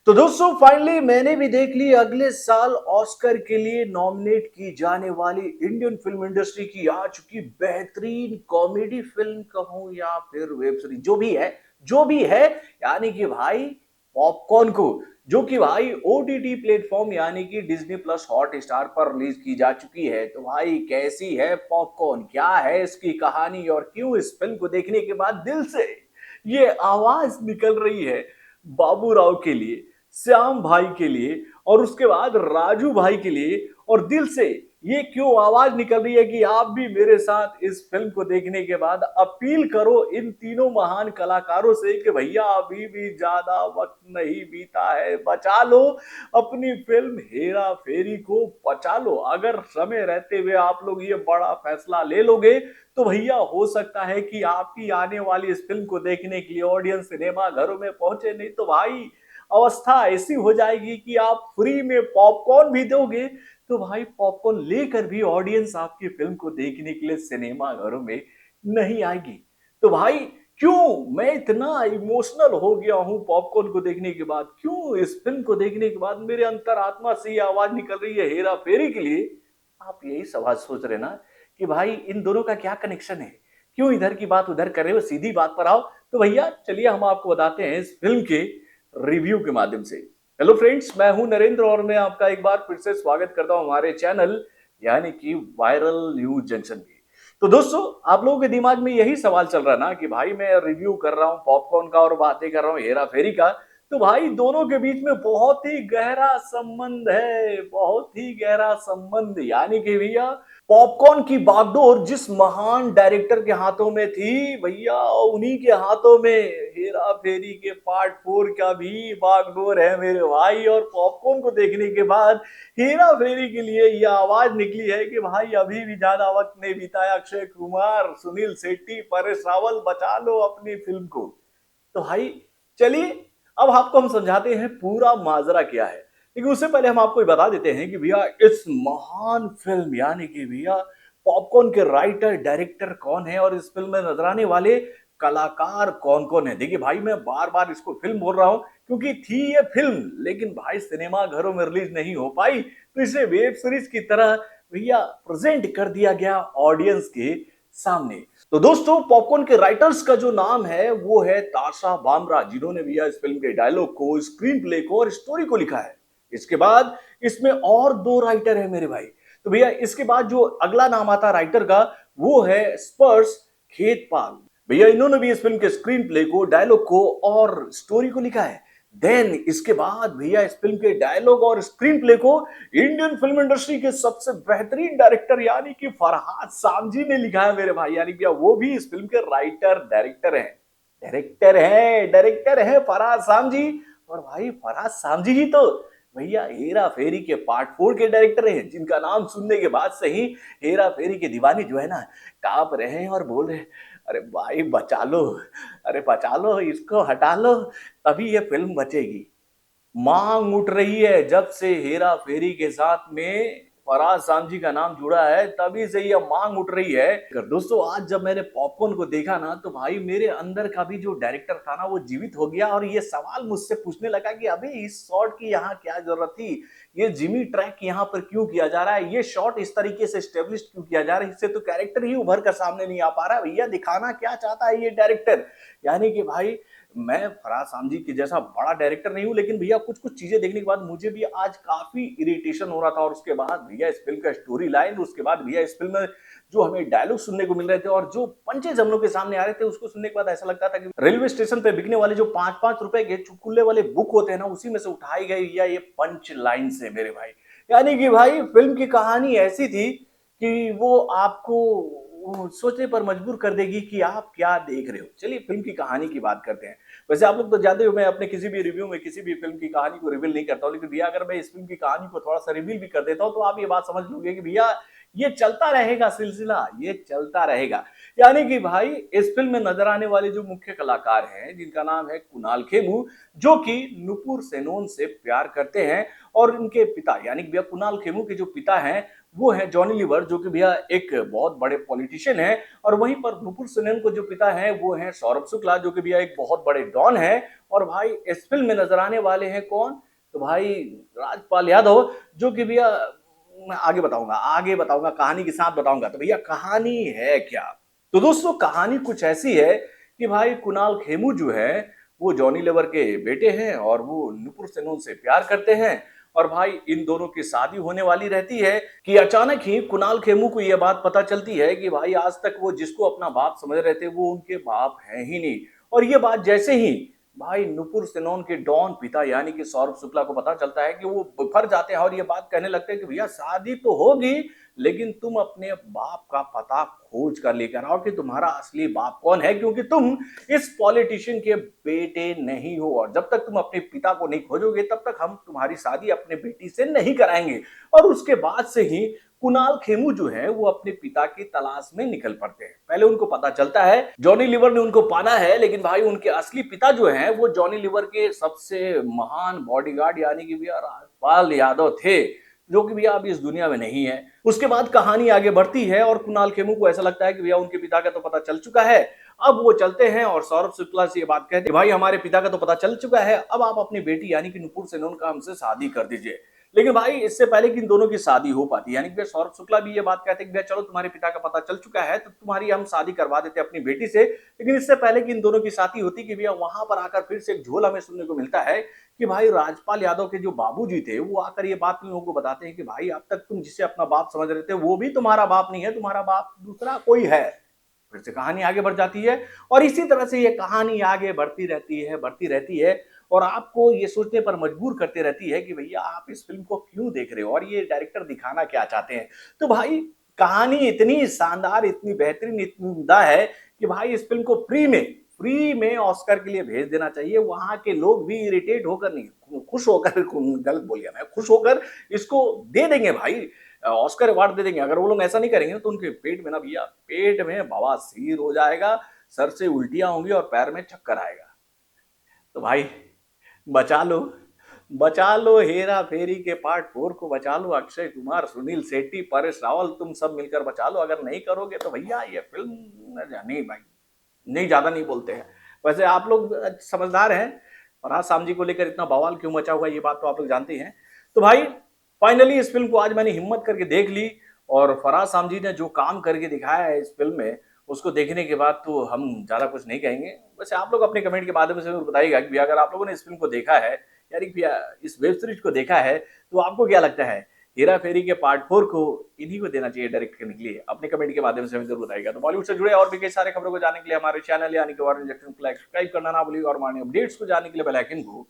तो दोस्तों फाइनली मैंने भी देख ली अगले साल ऑस्कर के लिए नॉमिनेट की जाने वाली इंडियन फिल्म इंडस्ट्री की आ चुकी बेहतरीन कॉमेडी फिल्म कहूं या फिर वेब सीरीज जो भी है यानी कि भाई पॉपकॉर्न को जो कि भाई ओटीटी प्लेटफॉर्म यानी कि डिज्नी प्लस हॉट स्टार पर रिलीज की जा चुकी है। तो भाई कैसी है पॉपकॉर्न, क्या है इसकी कहानी और क्यों इस फिल्म को देखने के बाद दिल से ये आवाज निकल रही है बाबू राव के लिए, श्याम भाई के लिए और उसके बाद राजू भाई के लिए। और दिल से ये क्यों आवाज निकल रही है कि आप भी मेरे साथ इस फिल्म को देखने के बाद अपील करो इन तीनों महान कलाकारों से कि भैया अभी भी ज्यादा वक्त नहीं बीता है, बचा लो अपनी फिल्म हेरा फेरी को, बचा लो। अगर समय रहते हुए आप लोग ये बड़ा फैसला ले लोगे तो भैया हो सकता है कि आपकी आने वाली इस फिल्म को देखने के लिए ऑडियंस सिनेमा घरों में पहुंचे, नहीं तो भाई अवस्था ऐसी हो जाएगी कि आप फ्री में पॉपकॉर्न भी दोगे तो भाई पॉपकॉर्न लेकर भी ऑडियंस आपकी फिल्म को देखने के लिए सिनेमा घरों में नहीं आएगी। तो भाई क्यों मैं इतना इमोशनल हो गया हूं पॉपकॉर्न को देखने के बाद, क्यों इस फिल्म को देखने के बाद मेरे अंतरात्मा से ये आवाज निकल रही है हेरा फेरी के लिए। आप यही सवाल सोच रहे ना कि भाई इन दोनों का क्या कनेक्शन है, क्यों इधर की बात उधर कर रहे हो, सीधी बात पर आओ। तो भैया चलिए हम आपको बताते हैं इस फिल्म के रिव्यू के माध्यम से। हेलो फ्रेंड्स, मैं हूं नरेंद्र और मैं आपका एक बार फिर से स्वागत करता हूं हमारे चैनल यानी कि वायरल न्यूज जंक्शन में। तो दोस्तों आप लोगों के दिमाग में यही सवाल चल रहा ना कि भाई मैं रिव्यू कर रहा हूं पॉपकॉर्न का और बातें कर रहा हूं हेरा फेरी का, तो भाई दोनों के बीच में बहुत ही गहरा संबंध है, बहुत ही गहरा संबंध। यानी कि भैया पॉपकॉर्न की बागडोर जिस महान डायरेक्टर के हाथों में थी भैया, उन्हीं के हाथों में हेरा फेरी के पार्ट 4 का भी बागडोर है मेरे भाई। और पॉपकॉर्न को देखने के बाद हेरा फेरी के लिए यह आवाज निकली है कि भाई अभी भी ज्यादा वक्त नहीं बीता है, अक्षय कुमार, सुनील शेट्टी, परेश रावल, बचा लो अपनी फिल्म को। तो भाई चलिए अब आपको हम समझाते हैं पूरा माजरा क्या है, लेकिन उससे पहले हम आपको बता देते हैं कि भैया इस महान फिल्म यानी कि भैया पॉपकॉर्न के राइटर डायरेक्टर कौन है और इस फिल्म में नजर आने वाले कलाकार कौन कौन है। देखिए भाई मैं बार बार इसको फिल्म बोल रहा हूं क्योंकि थी ये फिल्म लेकिन भाई सिनेमा घरों में रिलीज नहीं हो पाई, तो इसे वेब सीरीज की तरह भैया प्रेजेंट कर दिया गया ऑडियंस के सामने। तो दोस्तों पॉपकॉर्न के राइटर्स का जो नाम है वो है ताशा बामरा, जिन्होंने भैया इस फिल्म के डायलॉग को, स्क्रीन प्ले को और स्टोरी को लिखा है। इसके बाद इसमें और दो राइटर है मेरे भाई। तो भैया इसके बाद जो अगला नाम आता राइटर का वो है स्पर्श खेतपाल। भैया इन्होंने भी इस फिल्म के स्क्रीन प्ले को, डायलॉग को और स्टोरी को लिखा है। देन इसके बाद भैया इस फिल्म के डायलॉग और स्क्रीन प्ले को इंडियन फिल्म इंडस्ट्री के सबसे बेहतरीन डायरेक्टर यानी कि फरहाद सामजी ने लिखा है मेरे भाई। यानी भैया वो भी इस फिल्म के राइटर डायरेक्टर है फरहाद सामजी। और भाई फरहाद सामजी ही तो भैया हेरा फेरी के पार्ट 4 के डायरेक्टर हैं, जिनका नाम सुनने के बाद से ही हेरा फेरी के दीवाने जो है ना कांप रहे हैं और बोल रहे हैं अरे भाई बचा लो, अरे बचा लो, इसको हटा लो तभी ये फिल्म बचेगी। मांग उठ रही है जब से हेरा फेरी के साथ में फराज सामजी का नाम जुड़ा है, तभी से ये मांग उठ रही है। अगर दोस्तों आज जब मैंने पॉपकॉर्न को देखा ना तो भाई मेरे अंदर का भी जो डायरेक्टर था ना वो जीवित हो गया और ये सवाल मुझसे पूछने लगा कि अभी इस शॉट की यहाँ क्या जरूरत थी, ये जिमी ट्रैक यहाँ पर क्यों किया जा रहा है, ये शॉट इस तरीके से स्टेब्लिश क्यों किया जा रहा है, इससे तो कैरेक्टर ही उभर कर सामने नहीं आ पा रहा है। भैया दिखाना क्या चाहता है ये डायरेक्टर। यानी कि भाई मैं फराज सामजी के जैसा बड़ा डायरेक्टर नहीं हूं, लेकिन भैया कुछ कुछ चीजें देखने के बाद मुझे भी आज काफी इरिटेशन हो रहा था। और उसके बाद भैया इस फिल्म का स्टोरी लाइन, उसके बाद भैया इस फिल्म में जो हमें डायलॉग सुनने को मिल रहे थे और जो पंचेज हम लोग के सामने आ रहे थे उसको सुनने के बाद ऐसा लगता था कि रेलवे स्टेशन पे बिकने वाले जो 5-5 रुपए के चुटकुल्ले वाले बुक होते हैं ना उसी में से उठाई गई या ये पंच लाइन से मेरे भाई। यानी कि भाई फिल्म की कहानी ऐसी थी कि वो आपको वो सोचने पर मजबूर कर देगी कि आप क्या देख रहे हो। चलिए फिल्म की कहानी की बात करते हैं। वैसे आप लोग तो जानते हो मैं अपने किसी भी रिव्यू में किसी भी फिल्म की कहानी को रिवील नहीं करता हूँ, लेकिन भैया अगर मैं इस फिल्म की कहानी को थोड़ा सा रिवील भी कर देता हूँ तो आप ये बात समझ लोगे कि भैया ये चलता रहेगा सिलसिला, ये चलता रहेगा। यानी कि भाई इस फिल्म में नजर आने वाले जो मुख्य कलाकार हैं जिनका नाम है कुणाल खेमू, जो कि नुपुर सेनोन से प्यार करते हैं। और उनके पिता यानी कि भैया कुणाल खेमू के जो पिता हैं वो है जॉनी लीवर, जो कि भैया एक बहुत बड़े पॉलिटिशियन है। और वहीं पर नुपुर सेन को जो पिता है वो है सौरभ शुक्ला, जो कि भैया एक बहुत बड़े डॉन है। और भाई इस फिल्म में नजर आने वाले हैं कौन? तो भाई राजपाल यादव, जो कि भैया मैं आगे बताऊंगा, कहानी के साथ बताऊंगा। तो भैया कहानी है क्या? तो दोस्तों कहानी कुछ ऐसी है कि भाई कुणाल खेमू जो है वो जॉनी लीवर के बेटे हैं और वो नुपुर सेन से प्यार करते हैं। और भाई इन दोनों की शादी होने वाली रहती है कि अचानक ही कुणाल खेमू को यह बात पता चलती है कि भाई आज तक वो जिसको अपना बाप समझ रहे थे वो उनके बाप हैं ही नहीं। और ये बात जैसे ही भाई नुपुर सेन के डॉन पिता यानी कि सौरभ शुक्ला को पता चलता है कि वो बिफर जाते हैं और ये बात कहने लगते हैं कि भैया शादी तो होगी, लेकिन तुम अपने बाप का पता खोज कर लेकर आओ कि तुम्हारा असली बाप कौन है, क्योंकि तुम इस पॉलिटिशियन के बेटे नहीं हो। और जब तक तुम अपने पिता को नहीं खोजोगे तब तक हम तुम्हारी शादी अपने बेटी से नहीं कराएंगे। और उसके बाद से ही कुणाल खेमू जो है वो अपने पिता की तलाश में निकल पड़ते हैं। पहले उनको पता चलता है जॉनी लीवर ने उनको पाना है, लेकिन भाई उनके असली पिता जो हैं वो जॉनी लीवर के सबसे महान बॉडीगार्ड यानी कि भैया राजपाल यादव थे, जो कि भैया अब इस दुनिया में नहीं है। उसके बाद कहानी आगे बढ़ती है और कुणाल खेमू को ऐसा लगता है कि भैया उनके पिता का तो पता चल चुका है। अब वो चलते हैं और सौरभ शुक्ला से ये बात कहते हैं, भाई हमारे पिता का तो पता चल चुका है, अब आप अपनी बेटी यानी कि नुपुर सेन का हमसे शादी कर दीजिए। लेकिन भाई इससे पहले कि इन दोनों की शादी हो पाती, यानी कि सौरभ शुक्ला भी ये बात कहते हैं कि चलो तुम्हारे पिता का पता चल चुका है तो तुम्हारी हम शादी करवा देते अपनी बेटी से। लेकिन इससे पहले कि इन दोनों की शादी होती कि भैया वहां पर आकर फिर से एक झोल हमें सुनने को मिलता है कि भाई राजपाल यादव के जो बाबूजी थे वो आकर ये बात इन लोगों को बताते हैं कि भाई अब तक तुम जिसे अपना बाप समझ रहे थे वो भी तुम्हारा बाप नहीं है, तुम्हारा बाप दूसरा कोई है। फिर से कहानी आगे बढ़ जाती है और इसी तरह से ये कहानी आगे बढ़ती रहती है और आपको ये सोचने पर मजबूर करते रहती है कि भैया आप इस फिल्म को क्यों देख रहे हो और ये डायरेक्टर दिखाना क्या चाहते हैं। तो भाई कहानी इतनी शानदार, इतनी बेहतरीन, इतनी उम्दा है कि भाई इस फिल्म को फ्री में ऑस्कर के लिए भेज देना चाहिए। वहां के लोग भी इरिटेट होकर नहीं, खुश होकर, गलत बोल गया मैं, खुश होकर इसको दे देंगे भाई, ऑस्कर अवार्ड दे देंगे। अगर वो लोग ऐसा नहीं करेंगे तो उनके पेट में ना भैया, पेट में बवासीर हो जाएगा, सर से उल्टियां होंगी और पैर में चक्कर आएगा। तो भाई बचा लो, बचा लो हेरा फेरी के पार्ट 4 को, बचा लो अक्षय कुमार, सुनील शेट्टी, परेश रावल, तुम सब मिलकर बचा लो। अगर नहीं करोगे तो भैया ये फिल्म नहीं भाई, नहीं, ज्यादा नहीं बोलते हैं। वैसे आप लोग समझदार हैं, फरहाद सामजी को लेकर इतना बवाल क्यों मचा हुआ ये बात तो आप लोग जानते हैं। तो भाई फाइनली इस फिल्म को आज मैंने हिम्मत करके देख ली और फरहाद सामजी ने जो काम करके दिखाया है इस फिल्म में, उसको देखने के बाद तो हम ज्यादा कुछ नहीं कहेंगे। वैसे आप लोग अपने कमेंट के माध्यम से बताइएगा कि भैया अगर आप लोगों ने इस फिल्म को देखा है, यानी भैया इस वेब सीरीज को देखा है, तो आपको क्या लगता है हेरा फेरी के पार्ट 4 को इन्हीं को देना चाहिए डायरेक्ट करने के लिए? अपने कमेंट के माध्यम से हमें जरूर बताइएगा। तो बॉलीवुड से जुड़े और भी कई सारे खबरों को जानने के लिए हमारे चैनल यानी कि सब्सक्राइब करना ना भूलिएगा और हमारे अपडेट्स को जानने के लिए बेल आइकन को